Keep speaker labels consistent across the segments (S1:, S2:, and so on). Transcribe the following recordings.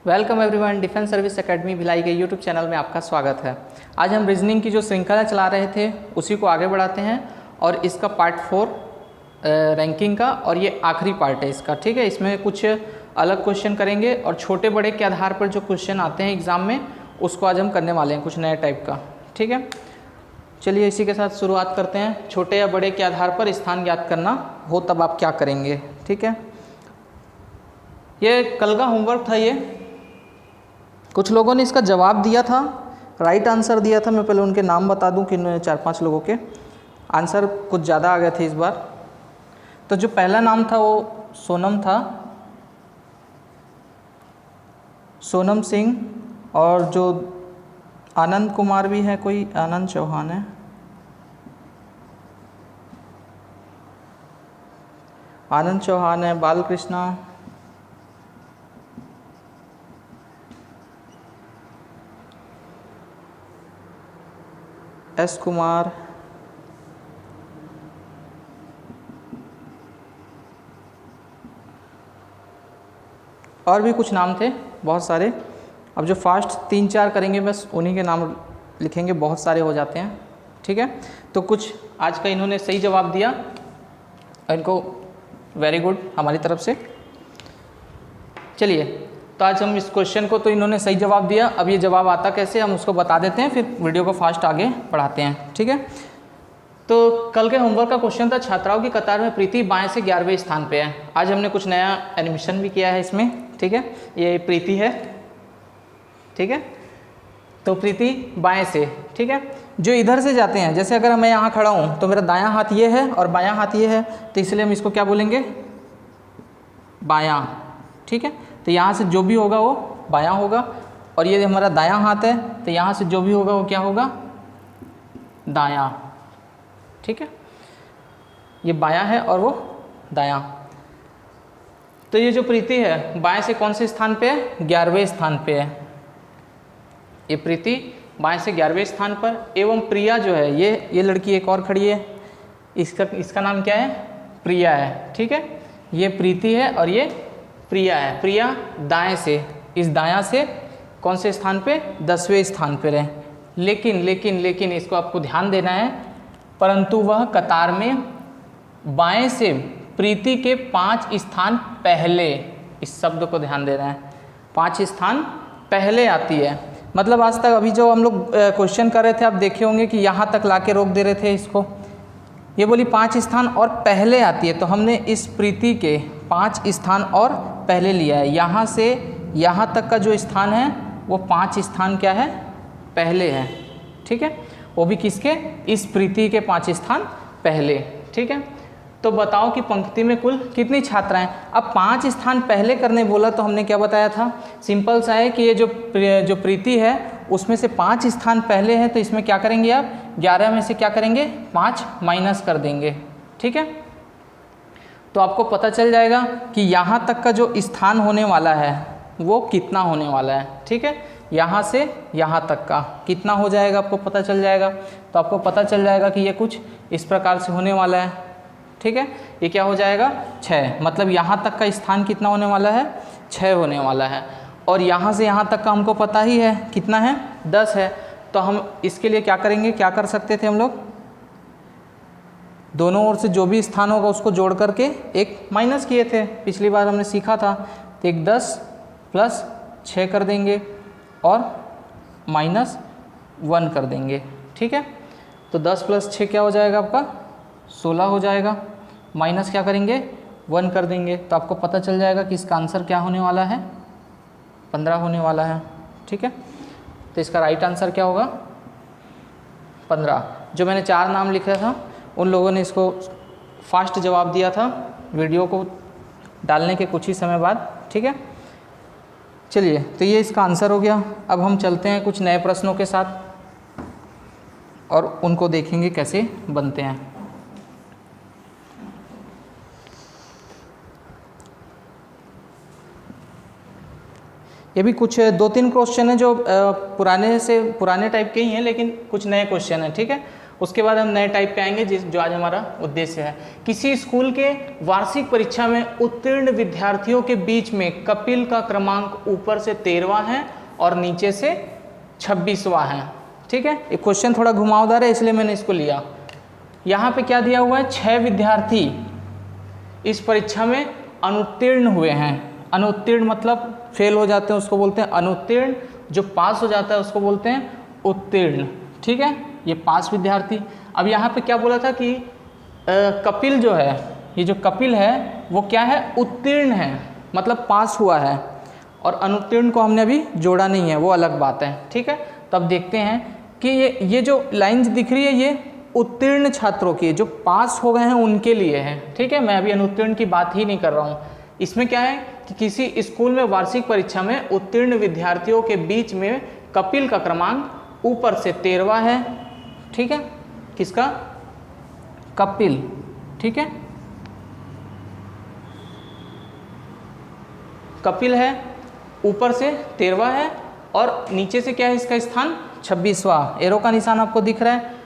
S1: Welcome everyone, defence service academy Bhilai के YouTube channel में आपका स्वागत है। आज हम रीजनिंग की जो श्रृंखला चला रहे थे उसी को आगे बढ़ाते हैं और इसका पार्ट 4 रैंकिंग का और ये आखिरी पार्ट है इसका। ठीक है, इसमें कुछ अलग क्वेश्चन करेंगे और छोटे बड़े के आधार पर जो क्वेश्चन आते हैं एग्ज़ाम में उसको आज हम करने वाले हैं, कुछ नए टाइप का। ठीक है, चलिए इसी के साथ शुरुआत करते हैं। छोटे या बड़े के आधार पर स्थान ज्ञात करना हो तब आप क्या करेंगे। ठीक है, ये कल का होमवर्क था। ये कुछ लोगों ने इसका जवाब दिया था, राइट आंसर दिया था। मैं पहले उनके नाम बता दूं कि 4-5 लोगों के आंसर कुछ ज़्यादा आ गए थे इस बार। तो जो पहला नाम था वो सोनम था, सोनम सिंह, और जो आनंद कुमार भी है, कोई आनंद चौहान है, आनंद चौहान है, बालकृष्णा, एस कुमार, और भी कुछ नाम थे बहुत सारे। अब जो फास्ट 3-4 करेंगे बस उन्हीं के नाम लिखेंगे, बहुत सारे हो जाते हैं। ठीक है, तो कुछ आज का इन्होंने सही जवाब दिया, इनको वेरी गुड हमारी तरफ से। चलिए, तो आज हम इस क्वेश्चन को, तो इन्होंने सही जवाब दिया। अब ये जवाब आता कैसे हम उसको बता देते हैं, फिर वीडियो को फास्ट आगे बढ़ाते हैं। ठीक है, तो कल के होमवर्क का क्वेश्चन था, छात्राओं की कतार में प्रीति बाएं से 11वें स्थान पे है। आज हमने कुछ नया एनिमेशन भी किया है इसमें। ठीक है, ये प्रीति है। ठीक है, तो प्रीति बाएं से। ठीक है, जो इधर से जाते हैं, जैसे अगर मैं यहाँ खड़ा हूँ तो मेरा दायां हाथ ये है और बायां हाथ ये है, तो इसलिए हम इसको क्या बोलेंगे, बायां। ठीक है, तो यहाँ से जो भी होगा वो बायां होगा, और ये हमारा दायां हाथ है तो यहाँ से जो भी होगा वो क्या होगा, दायां। ठीक है, ये बायां है और वो दायां। तो ये जो प्रीति है बाएं से कौन से स्थान पे है, 11वें स्थान पे है। ये प्रीति बाएं से 11वें स्थान पर, एवं प्रिया जो है ये लड़की एक और खड़ी है, इसका नाम क्या है, प्रिया है। ठीक है, ये प्रीति है और ये प्रिया है। प्रिया दाएं से, इस दायां से कौन से स्थान पे, 10वें स्थान पर है। लेकिन इसको आपको ध्यान देना है, परंतु वह कतार में बाएं से प्रीति के 5 स्थान पहले, इस शब्द को ध्यान देना है, 5 स्थान पहले आती है। मतलब आज तक अभी जो हम लोग क्वेश्चन कर रहे थे, आप देखे होंगे कि यहाँ तक लाके रोक दे रहे थे इसको। ये बोली 5 स्थान और पहले आती है, तो हमने इस प्रीति के 5 स्थान और पहले लिया है। यहाँ से यहाँ तक का जो स्थान है वो 5 स्थान क्या है, पहले है। ठीक है, वो भी किसके, इस प्रीति के 5 स्थान पहले। ठीक है, तो बताओ कि पंक्ति में कुल कितनी छात्राएं। अब 5 स्थान पहले करने बोला तो हमने क्या बताया था, सिंपल सा है कि ये जो प्रीति है उसमें से 5 स्थान पहले है, तो इसमें क्या करेंगे आप, 11 में से क्या करेंगे, 5 माइनस कर देंगे। ठीक है, तो आपको पता चल जाएगा कि यहाँ तक का जो स्थान होने वाला है वो कितना होने वाला है। ठीक है, यहाँ से यहाँ तक का कितना हो जाएगा आपको पता चल जाएगा। तो आपको पता चल जाएगा कि ये कुछ इस प्रकार से होने वाला है। ठीक है, ये क्या हो जाएगा, 6। मतलब यहाँ तक का स्थान कितना होने वाला है, 6 होने वाला है। और यहाँ से यहाँ तक का हमको पता ही है कितना है, 10 है। तो हम इसके लिए क्या करेंगे, क्या कर सकते थे हम लोग, दोनों ओर से जो भी स्थान होगा उसको जोड़ करके एक माइनस किए थे, पिछली बार हमने सीखा था। तो एक 10 + 6 कर देंगे और -1 कर देंगे। ठीक है, तो 10 + 6 क्या हो जाएगा आपका, 16 हो जाएगा। माइनस क्या करेंगे, 1 कर देंगे, तो आपको पता चल जाएगा कि इसका आंसर क्या होने वाला है, 15 होने वाला है। ठीक है, तो इसका राइट आंसर क्या होगा, 15। जो मैंने 4 नाम लिखा था उन लोगों ने इसको फास्ट जवाब दिया था वीडियो को डालने के कुछ ही समय बाद। ठीक है, चलिए, तो ये इसका आंसर हो गया। अब हम चलते हैं कुछ नए प्रश्नों के साथ और उनको देखेंगे कैसे बनते हैं। ये भी कुछ 2-3 क्वेश्चन हैं जो पुराने टाइप के ही हैं, लेकिन कुछ नए क्वेश्चन हैं। ठीक है, उसके बाद हम नए टाइप पे आएंगे जो आज हमारा उद्देश्य है। किसी स्कूल के वार्षिक परीक्षा में उत्तीर्ण विद्यार्थियों के बीच में कपिल का क्रमांक ऊपर से 13वां है और नीचे से 26वां है। ठीक है, एक क्वेश्चन थोड़ा घुमावदार है इसलिए मैंने इसको लिया। यहाँ पे क्या दिया हुआ है, 6 विद्यार्थी इस परीक्षा में अनुत्तीर्ण हुए हैं। अनुत्तीर्ण मतलब फेल हो जाते हैं उसको बोलते हैं अनुत्तीर्ण, जो पास हो जाता है उसको बोलते हैं उत्तीर्ण। ठीक है, ये पास विद्यार्थी। अब यहाँ पे क्या बोला था कि कपिल जो है, ये जो कपिल है वो क्या है, उत्तीर्ण है, मतलब पास हुआ है, और अनुत्तीर्ण को हमने अभी जोड़ा नहीं है, वो अलग बात है। ठीक है, तब देखते हैं कि ये जो लाइंस दिख रही है ये उत्तीर्ण छात्रों की, जो पास हो गए हैं उनके लिए है। ठीक है, मैं अभी अनुत्तीर्ण की बात ही नहीं कर रहा हूँ। इसमें क्या है कि किसी स्कूल में वार्षिक परीक्षा में उत्तीर्ण विद्यार्थियों के बीच में कपिल का क्रमांक ऊपर से 13वां है। ठीक है, किसका, कपिल। ठीक है, कपिल है, ऊपर से 13वां है और नीचे से क्या है इसका स्थान 26वां। एरो का निशान आपको दिख रहा है।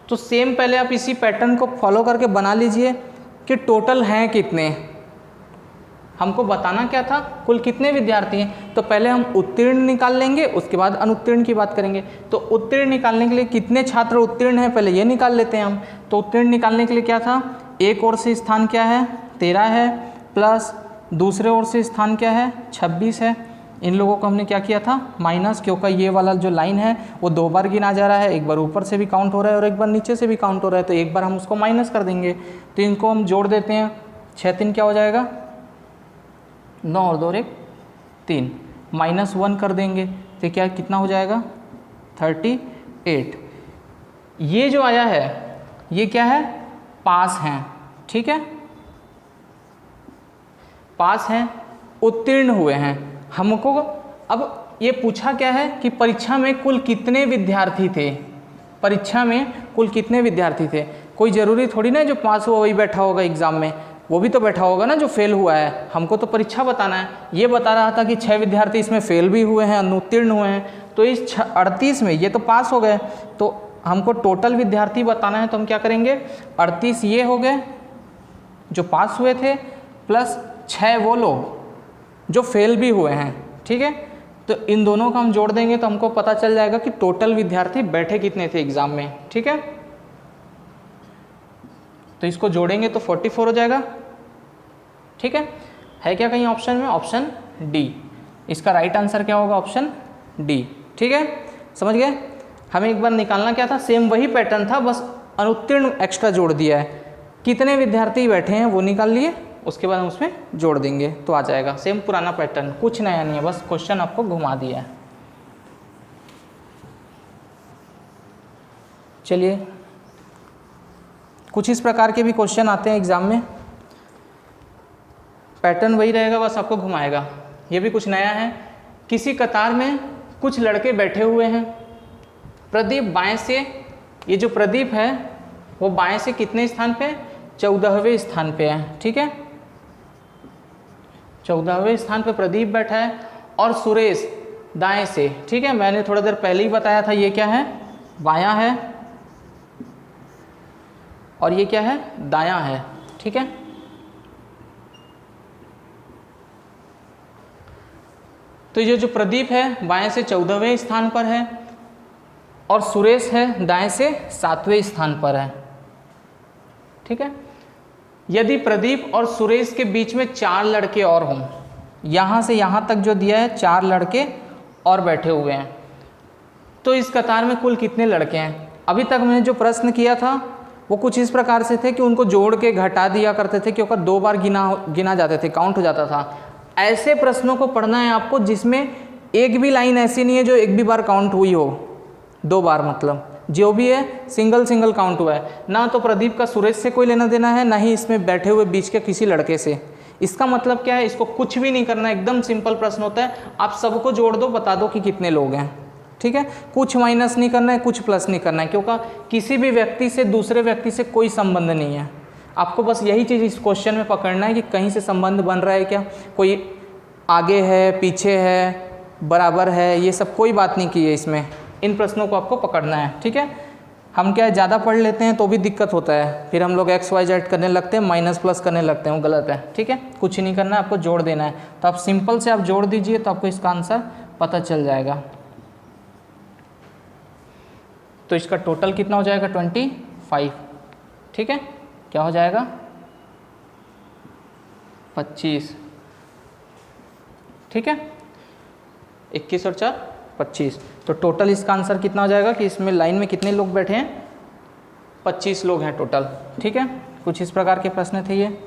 S1: तो सेम पहले आप इसी पैटर्न को फॉलो करके बना लीजिए कि टोटल हैं कितने। हमको बताना क्या था, कुल कितने विद्यार्थी हैं। तो पहले हम उत्तीर्ण निकाल लेंगे, उसके बाद अनुत्तीर्ण की बात करेंगे। तो उत्तीर्ण निकालने के लिए कितने छात्र उत्तीर्ण हैं पहले ये निकाल लेते हैं हम। तो उत्तीर्ण निकालने के लिए क्या था, एक ओर से स्थान क्या है 13 है, प्लस दूसरे ओर से स्थान क्या है 26 है। इन लोगों को हमने क्या किया था माइनस, क्योंकि ये वाला जो लाइन है वो 2 बार गिना जा रहा है, एक बार ऊपर से भी काउंट हो रहा है और एक बार नीचे से भी काउंट हो रहा है, तो एक बार हम उसको माइनस कर देंगे। तो इनको हम जोड़ देते हैं, 6 3 क्या हो जाएगा 9 और 2 1 3, -1 कर देंगे तो क्या कितना हो जाएगा 38। ये जो आया है ये क्या है, पास हैं। ठीक है, पास हैं, उत्तीर्ण हुए हैं। हमको अब ये पूछा क्या है कि परीक्षा में कुल कितने विद्यार्थी थे, परीक्षा में कुल कितने विद्यार्थी थे। कोई ज़रूरी थोड़ी ना जो पास हुआ वही बैठा होगा एग्ज़ाम में, वो भी तो बैठा होगा ना जो फेल हुआ है। हमको तो परीक्षा बताना है। ये बता रहा था कि 6 विद्यार्थी इसमें फेल भी हुए हैं, अनुत्तीर्ण हुए हैं। तो इस 38 में ये तो पास हो गए, तो हमको टोटल विद्यार्थी बताना है। तो हम क्या करेंगे, 38 ये हो गए जो पास हुए थे, प्लस 6 वो लोग जो फेल भी हुए हैं। ठीक है, तो इन दोनों का हम जोड़ देंगे तो हमको पता चल जाएगा कि टोटल विद्यार्थी बैठे कितने थे एग्ज़ाम में। ठीक है, तो इसको जोड़ेंगे तो 44 हो जाएगा। ठीक है क्या कहीं ऑप्शन में, ऑप्शन डी इसका राइट आंसर क्या होगा, ऑप्शन डी। ठीक है, समझ गए। हमें एक बार निकालना क्या था, सेम वही पैटर्न था, बस अनुत्तीर्ण एक्स्ट्रा जोड़ दिया है। कितने विद्यार्थी बैठे हैं वो निकाल लिए, उसके बाद हम उसमें जोड़ देंगे तो आ जाएगा। सेम पुराना पैटर्न, कुछ नया नहीं है, बस क्वेश्चन आपको घुमा दिया है। चलिए, कुछ इस प्रकार के भी क्वेश्चन आते हैं एग्जाम में, पैटर्न वही रहेगा, बस आपको घुमाएगा। ये भी कुछ नया है। किसी कतार में कुछ लड़के बैठे हुए हैं। प्रदीप बाएं से, ये जो प्रदीप है वो बाएं से कितने स्थान पे, 14वें स्थान पे है। ठीक है, 14वें स्थान पे प्रदीप बैठा है और सुरेश दाएं से। ठीक है, मैंने थोड़ा देर पहले ही बताया था ये क्या है, बायां है, और ये क्या है, दायां है। ठीक है, तो ये जो प्रदीप है बाएं से 14वें स्थान पर है और सुरेश है दाएं से 7वें स्थान पर है। ठीक है, यदि प्रदीप और सुरेश के बीच में 4 लड़के और हों, यहाँ से यहाँ तक जो दिया है 4 लड़के और बैठे हुए हैं, तो इस कतार में कुल कितने लड़के हैं। अभी तक मैंने जो प्रश्न किया था वो कुछ इस प्रकार से थे कि उनको जोड़ के घटा दिया करते थे, क्योंकि 2 बार गिना जाते थे, काउंट हो जाता था। ऐसे प्रश्नों को पढ़ना है आपको जिसमें एक भी लाइन ऐसी नहीं है जो एक भी बार काउंट हुई हो, 2 बार मतलब जो भी है सिंगल काउंट हुआ है। ना तो प्रदीप का सुरेश से कोई लेना देना है, ना ही इसमें बैठे हुए बीच के किसी लड़के से। इसका मतलब क्या है, इसको कुछ भी नहीं करना, एकदम सिंपल प्रश्न होता है। आप सबको जोड़ दो, बता दो कि कितने लोग हैं। ठीक है, कुछ माइनस नहीं करना है, कुछ प्लस नहीं करना है, क्योंकि किसी भी व्यक्ति से दूसरे व्यक्ति से कोई संबंध नहीं है। आपको बस यही चीज़ इस क्वेश्चन में पकड़ना है कि कहीं से संबंध बन रहा है क्या, कोई आगे है, पीछे है, बराबर है, ये सब कोई बात नहीं की है इसमें। इन प्रश्नों को आपको पकड़ना है। ठीक है, हम क्या है ज़्यादा पढ़ लेते हैं तो भी दिक्कत होता है, फिर हम लोग एक्स वाई जेड करने लगते हैं, माइनस प्लस करने लगते हैं, वो गलत है। ठीक है, कुछ नहीं करना है, आपको जोड़ देना है। तो आप सिंपल से आप जोड़ दीजिए तो आपको इसका आंसर पता चल जाएगा। तो इसका टोटल कितना हो जाएगा 25। ठीक है, क्या हो जाएगा 25। ठीक है, 21 और 4 25। तो टोटल इसका आंसर कितना हो जाएगा कि इसमें लाइन में कितने लोग बैठे हैं, 25 लोग हैं टोटल। ठीक है, कुछ इस प्रकार के प्रश्न थे ये।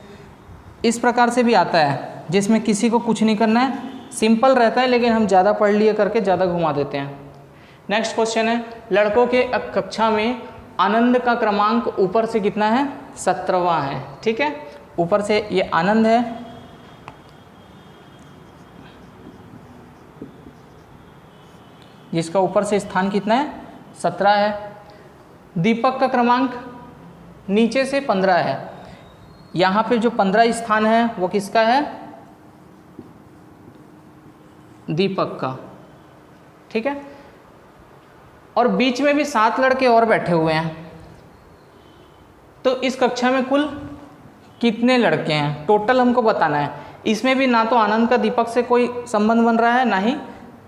S1: इस प्रकार से भी आता है जिसमें किसी को कुछ नहीं करना है, सिंपल रहता है, लेकिन हम ज़्यादा पढ़ लिए करके ज़्यादा घुमा देते हैं। नेक्स्ट क्वेश्चन है, लड़कों के कक्षा में आनंद का क्रमांक ऊपर से कितना है, 17वां है। ठीक है, ऊपर से ये आनंद है, जिसका ऊपर से स्थान कितना है, 17 है। दीपक का क्रमांक नीचे से 15 है। यहाँ पे जो 15 स्थान है वो किसका है, दीपक का। ठीक है, और बीच में भी 7 लड़के और बैठे हुए हैं। तो इस कक्षा में कुल कितने लड़के हैं, टोटल हमको बताना है। इसमें भी ना तो आनंद का दीपक से कोई संबंध बन रहा है, ना ही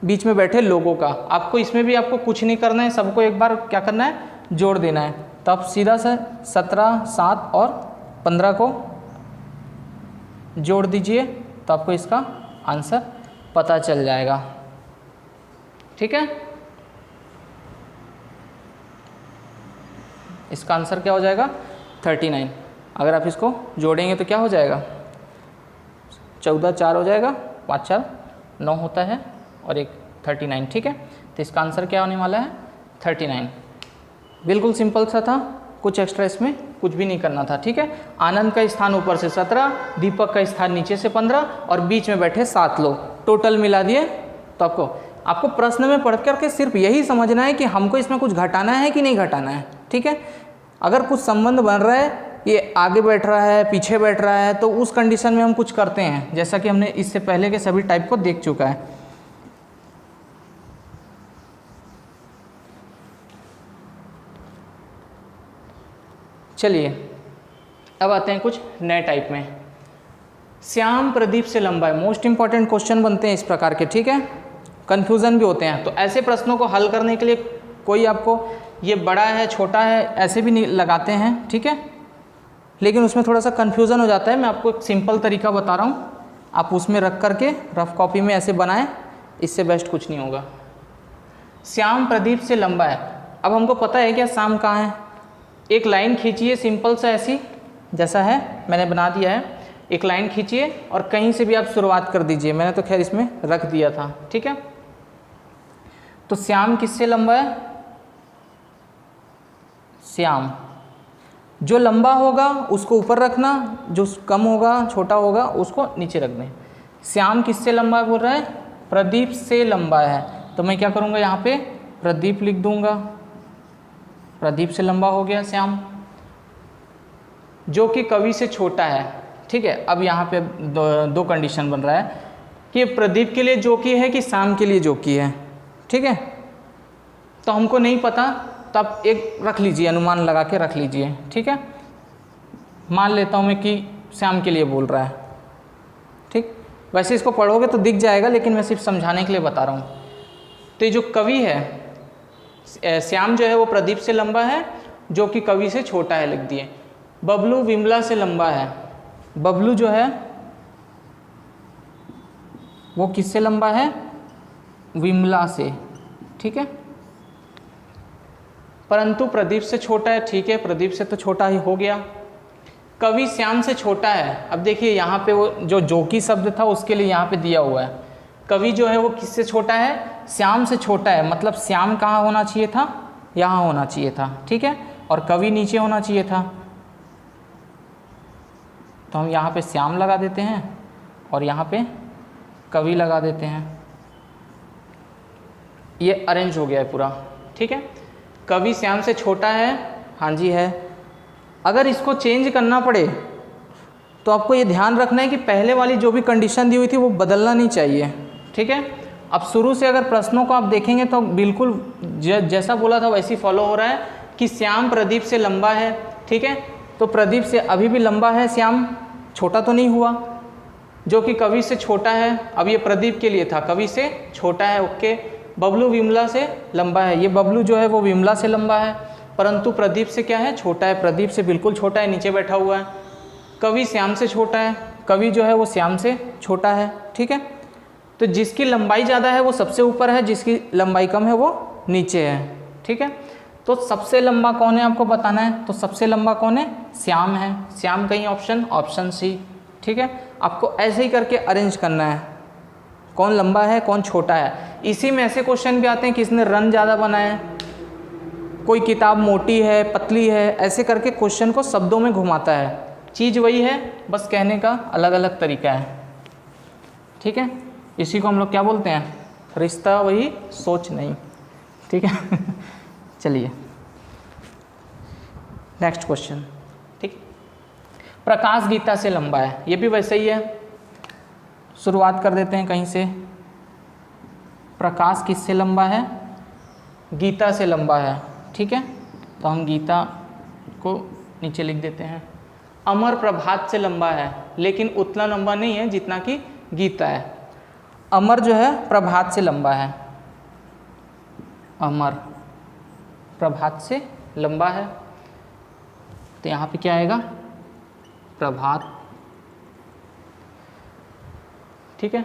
S1: बीच में बैठे लोगों का। आपको इसमें भी आपको कुछ नहीं करना है, सबको एक बार क्या करना है, जोड़ देना है। तो आप सीधा से 17, 7 और 15 को जोड़ दीजिए तो आपको इसका आंसर पता चल जाएगा। ठीक है, इसका आंसर क्या हो जाएगा 39। अगर आप इसको जोड़ेंगे तो क्या हो जाएगा, 14 4 हो जाएगा, 5 4 9 होता है और एक 39। ठीक है, तो इसका आंसर क्या होने वाला है 39। बिल्कुल सिंपल सा था, कुछ एक्स्ट्रा इसमें कुछ भी नहीं करना था। ठीक है, आनंद का स्थान ऊपर से 17, दीपक का स्थान नीचे से 15 और बीच में बैठे 7 लोग, टोटल मिला दिए। तो आपको प्रश्न में पढ़ करके सिर्फ यही समझना है कि हमको इसमें कुछ घटाना है कि नहीं घटाना है। ठीक है, अगर कुछ संबंध बन रहा है, ये आगे बैठ रहा है, पीछे बैठ रहा है, तो उस कंडीशन में हम कुछ करते हैं, जैसा कि हमने इससे पहले के सभी टाइप को देख चुका है। चलिए अब आते हैं कुछ नए टाइप में। श्याम प्रदीप से लंबा है, मोस्ट इंपॉर्टेंट क्वेश्चन बनते हैं इस प्रकार के। ठीक है, कन्फ्यूज़न भी होते हैं, तो ऐसे प्रश्नों को हल करने के लिए कोई आपको ये बड़ा है छोटा है ऐसे भी नहीं लगाते हैं। ठीक है, लेकिन उसमें थोड़ा सा कन्फ्यूज़न हो जाता है। मैं आपको एक सिंपल तरीका बता रहा हूँ, आप उसमें रख करके रफ कॉपी में ऐसे बनाएं, इससे बेस्ट कुछ नहीं होगा। श्याम प्रदीप से लंबा है, अब हमको पता है क्या श्याम कहाँ है। एक लाइन खींचिए सिंपल सा, ऐसी जैसा है मैंने बना दिया है। एक लाइन खींचिए और कहीं से भी आप शुरुआत कर दीजिए, मैंने तो खैर इसमें रख दिया था। ठीक है, तो श्याम किससे लंबा है, श्याम। जो लंबा होगा उसको ऊपर रखना, जो कम होगा छोटा होगा उसको नीचे रख दें। श्याम किससे लंबा है बोल रहा है, प्रदीप से लंबा है, तो मैं क्या करूँगा यहाँ पे प्रदीप लिख दूँगा। प्रदीप से लंबा हो गया श्याम, जो कि कवि से छोटा है। ठीक है, अब यहाँ पे दो कंडीशन बन रहा है कि प्रदीप के लिए जो की है कि श्याम के लिए जो की है। ठीक है, तो हमको नहीं पता, तो आप एक रख लीजिए, अनुमान लगा के रख लीजिए। ठीक है, मान लेता हूँ मैं कि श्याम के लिए बोल रहा है। ठीक, वैसे इसको पढ़ोगे तो दिख जाएगा, लेकिन मैं सिर्फ समझाने के लिए बता रहा हूँ। तो ये जो कवि है श्याम जो है वो प्रदीप से लंबा है, जो कि कवि से छोटा है, लिख दिए। बबलू विमला से लंबा है, बबलू जो है वो किससे लंबा है, विमला से। ठीक है, परंतु प्रदीप से छोटा है। ठीक है, प्रदीप से तो छोटा ही हो गया। कवि श्याम से छोटा है, अब देखिए यहाँ पे वो जो की शब्द था उसके लिए यहाँ पे दिया हुआ है। कवि जो है वो किससे छोटा है, श्याम से छोटा है, मतलब श्याम कहाँ होना चाहिए था, यहाँ होना चाहिए था। ठीक है, और कवि नीचे होना चाहिए था, तो हम यहाँ पे श्याम लगा देते हैं और यहाँ पे कवि लगा देते हैं। ये अरेंज हो गया है पूरा। ठीक है, कवि श्याम से छोटा है, हाँ जी है। अगर इसको चेंज करना पड़े तो आपको ये ध्यान रखना है कि पहले वाली जो भी कंडीशन दी हुई थी वो बदलना नहीं चाहिए। ठीक है, अब शुरू से अगर प्रश्नों को आप देखेंगे तो बिल्कुल जैसा बोला था वैसे ही फॉलो हो रहा है कि श्याम प्रदीप से लंबा है, ठीक है, तो प्रदीप से अभी भी लंबा है श्याम, छोटा तो नहीं हुआ, जो कि कवि से छोटा है। अब ये प्रदीप के लिए था, कवि से छोटा है, ओके। बबलू विमला से लंबा है, ये बबलू जो है वो विमला से लंबा है, परंतु प्रदीप से क्या है, छोटा है, प्रदीप से बिल्कुल छोटा है, नीचे बैठा हुआ है। कवि श्याम से छोटा है, कवि जो है वो श्याम से छोटा है, ठीक है। तो जिसकी लंबाई ज़्यादा है वो सबसे ऊपर है, जिसकी लंबाई कम है वो नीचे है, ठीक है। तो सबसे लंबा कौन है आपको बताना है, तो सबसे लंबा कौन है, श्याम है। श्याम कहीं ऑप्शन सी, ठीक है। आपको ऐसे ही करके अरेंज करना है, कौन लंबा है कौन छोटा है। इसी में ऐसे क्वेश्चन भी आते हैं किसने रन ज़्यादा बनाया है, कोई किताब मोटी है पतली है, ऐसे करके क्वेश्चन को शब्दों में घुमाता है। चीज़ वही है, बस कहने का अलग अलग तरीका है, ठीक है। इसी को हम लोग क्या बोलते हैं, रिश्ता वही सोच नहीं, ठीक है। चलिए नेक्स्ट क्वेश्चन, ठीक। प्रकाश गीता से लंबा है, ये भी वैसे ही है। शुरुआत कर देते हैं कहीं से। प्रकाश किससे लंबा है, गीता से लंबा है, ठीक है। तो हम गीता को नीचे लिख देते हैं। अमर प्रभात से लंबा है, लेकिन उतना लंबा नहीं है जितना कि गीता है। अमर जो है प्रभात से लंबा है, अमर प्रभात से लंबा है, तो यहाँ पे क्या आएगा, प्रभात, ठीक है।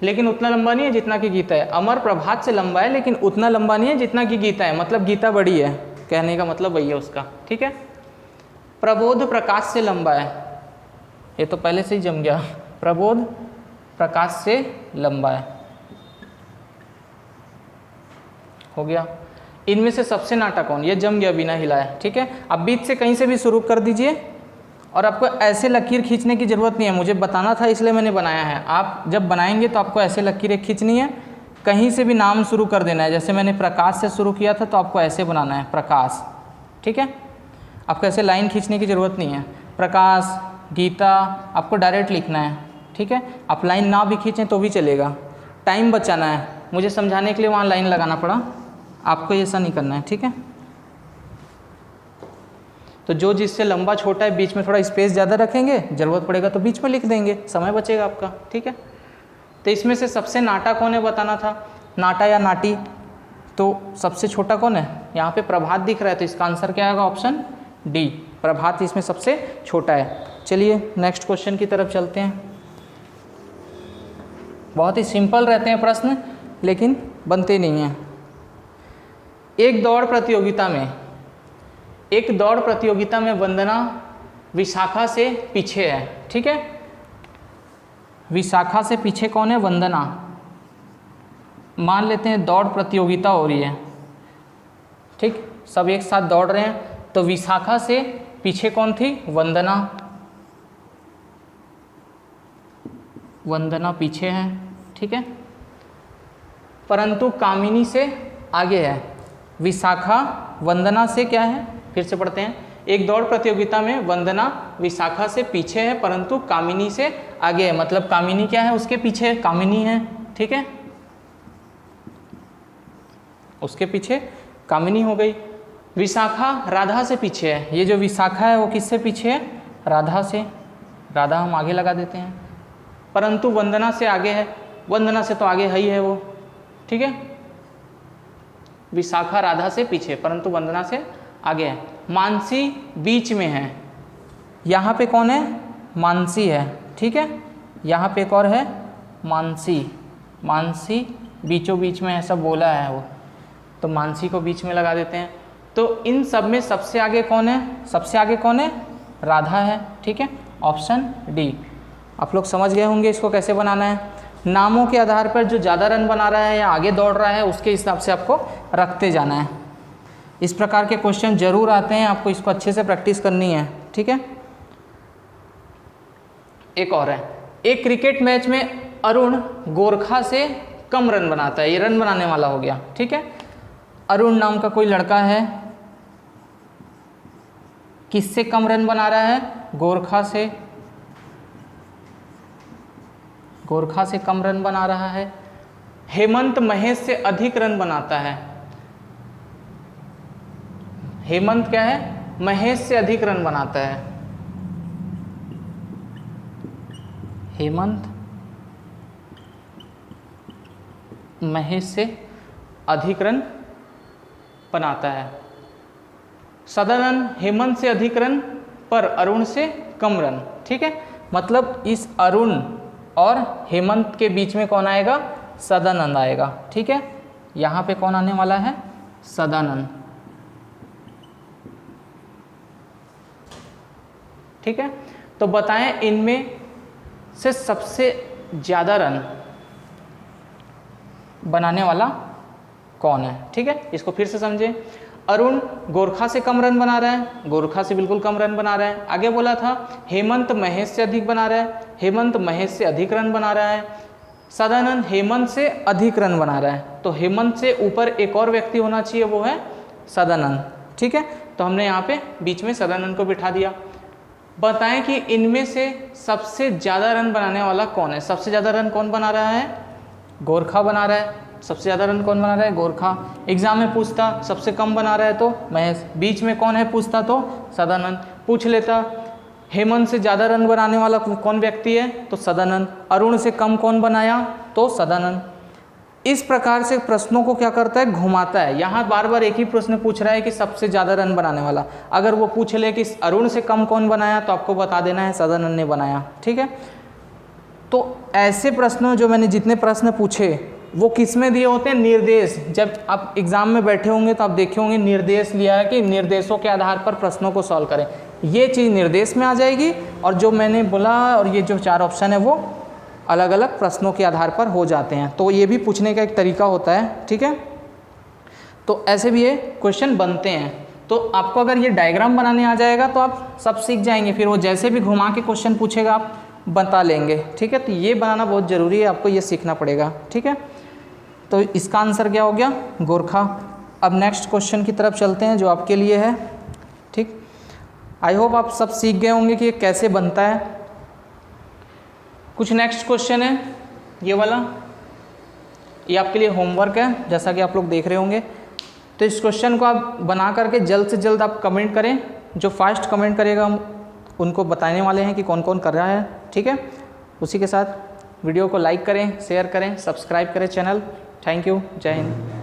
S1: लेकिन उतना लंबा नहीं है जितना कि गीता है। अमर प्रभात से लंबा है लेकिन उतना लंबा नहीं है जितना कि गीता है, मतलब गीता बड़ी है, कहने का मतलब वही है उसका, ठीक है। प्रबोध प्रकाश से लंबा है, ये तो पहले से ही जम गया, प्रबोध प्रकाश से लंबा है, हो गया। इनमें से सबसे नाटा कौन, ये जम गया बिना हिलाए, ठीक है। अब बीच से कहीं से भी शुरू कर दीजिए, और आपको ऐसे लकीर खींचने की ज़रूरत नहीं है, मुझे बताना था इसलिए मैंने बनाया है। आप जब बनाएंगे तो आपको ऐसे लकीरें खींचनी है, कहीं से भी नाम शुरू कर देना है। जैसे मैंने प्रकाश से शुरू किया था तो आपको ऐसे बनाना है, प्रकाश, ठीक है। आपको ऐसे लाइन खींचने की ज़रूरत नहीं है। प्रकाश, गीता, आपको डायरेक्ट लिखना है, ठीक है। आप लाइन ना भी खींचें तो भी चलेगा, टाइम बचाना है। मुझे समझाने के लिए वहाँ लाइन लगाना पड़ा, आपको ऐसा नहीं करना है, ठीक है। तो जो जिससे लंबा छोटा है बीच में थोड़ा स्पेस ज़्यादा रखेंगे, ज़रूरत पड़ेगा तो बीच में लिख देंगे, समय बचेगा आपका, ठीक है। तो इसमें से सबसे नाटा कौन है बताना था, नाटा या नाटी, तो सबसे छोटा कौन है, यहाँ पे प्रभात दिख रहा है, तो इसका आंसर क्या आएगा, ऑप्शन डी, प्रभात इसमें सबसे छोटा है। चलिए नेक्स्ट क्वेश्चन की तरफ चलते हैं। बहुत ही सिंपल रहते हैं प्रश्न, लेकिन बनते नहीं हैं। एक दौड़ प्रतियोगिता में वंदना विशाखा से पीछे है, ठीक है। विशाखा से पीछे कौन है, वंदना। मान लेते हैं दौड़ प्रतियोगिता हो रही है, ठीक, सब एक साथ दौड़ रहे हैं, तो विशाखा से पीछे कौन थी, वंदना। वंदना पीछे है, ठीक है, परंतु कामिनी से आगे है। विशाखा वंदना से क्या है, फिर से पढ़ते हैं। एक दौड़ प्रतियोगिता में वंदना विशाखा से पीछे है परंतु कामिनी से आगे है, मतलब कामिनी क्या है, उसके पीछे कामिनी है, ठीक है, उसके पीछे कामिनी हो गई। विशाखा राधा से पीछे है, ये जो विशाखा है वो किससे पीछे है, राधा से, राधा हम आगे लगा देते हैं, परंतु वंदना से आगे है, वंदना से तो आगे है ही है वो, ठीक है। विशाखा राधा से पीछे परंतु वंदना से आगे है। मानसी बीच में है, यहाँ पे कौन है, मानसी है, ठीक है। यहाँ पे एक और है मानसी, मानसी बीचों बीच में ऐसा बोला है वो, तो मानसी को बीच में लगा देते हैं। तो इन सब में सबसे आगे कौन है, सबसे आगे कौन है, राधा है, ठीक है, ऑप्शन डी। आप लोग समझ गए होंगे इसको कैसे बनाना है। नामों के आधार पर जो ज़्यादा रन बना रहा है या आगे दौड़ रहा है उसके हिसाब से आपको रखते जाना है। इस प्रकार के क्वेश्चन जरूर आते हैं, आपको इसको अच्छे से प्रैक्टिस करनी है, ठीक है। एक और है, एक क्रिकेट मैच में अरुण गोरखा से कम रन बनाता है, ये रन बनाने वाला हो गया, ठीक है। अरुण नाम का कोई लड़का है, किससे कम रन बना रहा है, गोरखा से, गोरखा से कम रन बना रहा है। हेमंत महेश से अधिक रन बनाता है, हेमंत क्या है, महेश से अधिक रन बनाता है। हेमंत महेश से अधिक रन बनाता है। सदानंद हेमंत से अधिक रन पर अरुण से कम रन। ठीक है, मतलब इस अरुण और हेमंत के बीच में कौन आएगा, सदानंद आएगा। ठीक है, यहाँ पे कौन आने वाला है, सदानंद। ठीक है, तो बताएं इनमें से सबसे ज़्यादा रन बनाने वाला कौन है। ठीक है, इसको फिर से समझें। अरुण गोरखा से कम रन बना रहा है, गोरखा से बिल्कुल कम रन बना रहा है। आगे बोला था हेमंत महेश से अधिक बना रहा है, हेमंत महेश से अधिक रन बना रहा है। सदानंद हेमंत से अधिक रन बना रहा है, तो हेमंत से ऊपर एक और व्यक्ति होना चाहिए, वो है सदानंद। ठीक है, तो हमने यहाँ पे बीच में सदानंद को बिठा दिया। बताएं कि इनमें से सबसे ज़्यादा रन बनाने वाला कौन है। सबसे ज़्यादा रन कौन बना रहा है, गोरखा बना रहा है। सबसे ज़्यादा रन कौन बना रहा है, गोरखा। एग्जाम में पूछता सबसे कम बना रहा है तो महेश, बीच में कौन है पूछता तो सदानंद। पूछ लेता हेमंत से ज़्यादा रन बनाने वाला कौन व्यक्ति है, तो सदानंद। अरुण से कम कौन बनाया, तो सदानंद। इस प्रकार से प्रश्नों को क्या करता है, घुमाता है। यहाँ बार बार एक ही प्रश्न पूछ रहा है कि सबसे ज़्यादा रन बनाने वाला। अगर वो पूछ ले कि अरुण से कम कौन बनाया, तो आपको बता देना है सदानंद ने बनाया। ठीक है, तो ऐसे प्रश्नों जो मैंने जितने प्रश्न पूछे वो किस में दिए होते हैं, निर्देश। जब आप एग्जाम में बैठे होंगे तो आप देखे होंगे निर्देश लिया है कि निर्देशों के आधार पर प्रश्नों को सॉल्व करें। ये चीज़ निर्देश में आ जाएगी, और जो मैंने बोला और ये जो 4 ऑप्शन है वो अलग अलग प्रश्नों के आधार पर हो जाते हैं। तो ये भी पूछने का एक तरीका होता है। ठीक है, तो ऐसे भी ये क्वेश्चन बनते हैं। तो आपको अगर ये डायग्राम बनाने आ जाएगा तो आप सब सीख जाएंगे, फिर वो जैसे भी घुमा के क्वेश्चन पूछेगा आप बता लेंगे। ठीक है, तो ये बनाना बहुत ज़रूरी है, आपको ये सीखना पड़ेगा। ठीक है, तो इसका आंसर क्या हो गया, गोरखा। अब नेक्स्ट क्वेश्चन की तरफ चलते हैं जो आपके लिए है। ठीक, आई होप आप सब सीख गए होंगे कि ये कैसे बनता है। कुछ नेक्स्ट क्वेश्चन है ये वाला, ये आपके लिए होमवर्क है, जैसा कि आप लोग देख रहे होंगे। तो इस क्वेश्चन को आप बना करके जल्द से जल्द आप कमेंट करें। जो फास्ट कमेंट करेगा हम उनको बताने वाले हैं कि कौन कौन कर रहा है। ठीक है, उसी के साथ वीडियो को लाइक करें, शेयर करें, सब्सक्राइब करें चैनल। थैंक यू, जय हिंद।